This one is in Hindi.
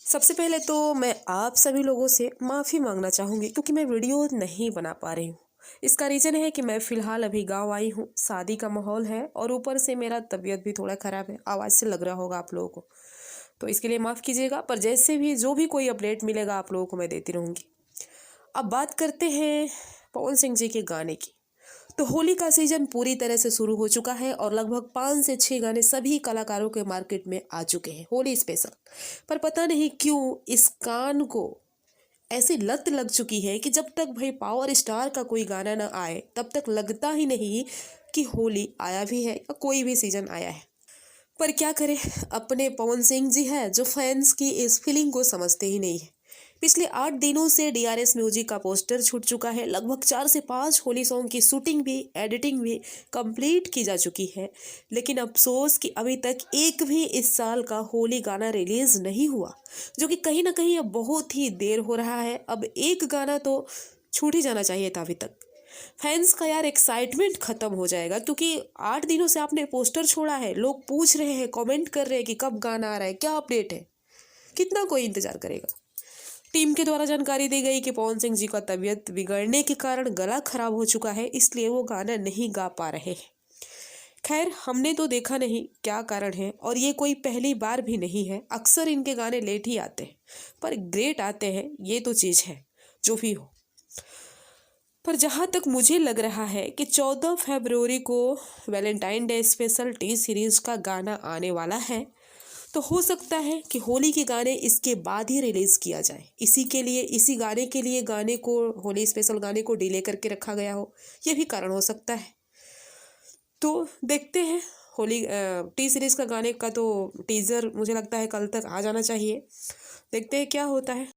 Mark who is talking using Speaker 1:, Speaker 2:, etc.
Speaker 1: सबसे पहले तो मैं आप सभी लोगों से माफ़ी मांगना चाहूँगी क्योंकि मैं वीडियो नहीं बना पा रही हूँ। इसका रीज़न है कि मैं फ़िलहाल अभी गाँव आई हूँ, शादी का माहौल है और ऊपर से मेरा तबीयत भी थोड़ा ख़राब है, आवाज़ से लग रहा होगा आप लोगों को। तो इसके लिए माफ़ कीजिएगा, पर जैसे भी जो भी कोई अपडेट मिलेगा आप लोगों को मैं देती रहूँगी। अब बात करते हैं पवन सिंह जी के गाने की। तो होली का सीजन पूरी तरह से शुरू हो चुका है और लगभग 5 से 6 गाने सभी कलाकारों के मार्केट में आ चुके हैं होली स्पेशल। पर पता नहीं क्यों इस कान को ऐसी लत लग चुकी है कि जब तक भाई पावर स्टार का कोई गाना ना आए तब तक लगता ही नहीं कि होली आया भी है या कोई भी सीजन आया है। पर क्या करें, अपने पवन सिंह जी है जो फैंस की इस फीलिंग को समझते ही नहीं है। पिछले 8 दिनों से डीआरएस म्यूजिक का पोस्टर छूट चुका है, लगभग 4 से 5 होली सॉन्ग की शूटिंग भी एडिटिंग भी कंप्लीट की जा चुकी है। लेकिन अफसोस कि अभी तक एक भी इस साल का होली गाना रिलीज नहीं हुआ, जो कि कहीं ना कहीं अब बहुत ही देर हो रहा है। अब एक गाना तो छूट ही जाना चाहिए था अभी तक। फैंस का यार एक्साइटमेंट खत्म हो जाएगा क्योंकि 8 दिनों से आपने पोस्टर छोड़ा है, लोग पूछ रहे हैं, कमेंट कर रहे हैं कि कब गाना आ रहा है, क्या अपडेट है। कितना कोई इंतजार करेगा। टीम के द्वारा जानकारी दी गई कि पवन सिंह जी का तबीयत बिगड़ने के कारण गला खराब हो चुका है, इसलिए वो गाना नहीं गा पा रहे हैं। खैर, हमने तो देखा नहीं क्या कारण है और ये कोई पहली बार भी नहीं है, अक्सर इनके गाने लेट ही आते हैं पर ग्रेट आते हैं, ये तो चीज़ है जो भी हो। पर जहाँ तक मुझे लग रहा है कि 14 फरवरी को Valentine day special T series का गाना आने वाला है, तो हो सकता है कि होली के गाने इसके बाद ही रिलीज़ किया जाए। इसी के लिए, इसी गाने के लिए गाने को, होली स्पेशल गाने को डिले करके रखा गया हो, ये भी कारण हो सकता है। तो देखते हैं। होली टी सीरीज़ का गाने का तो टीज़र मुझे लगता है कल तक आ जाना चाहिए। देखते हैं क्या होता है।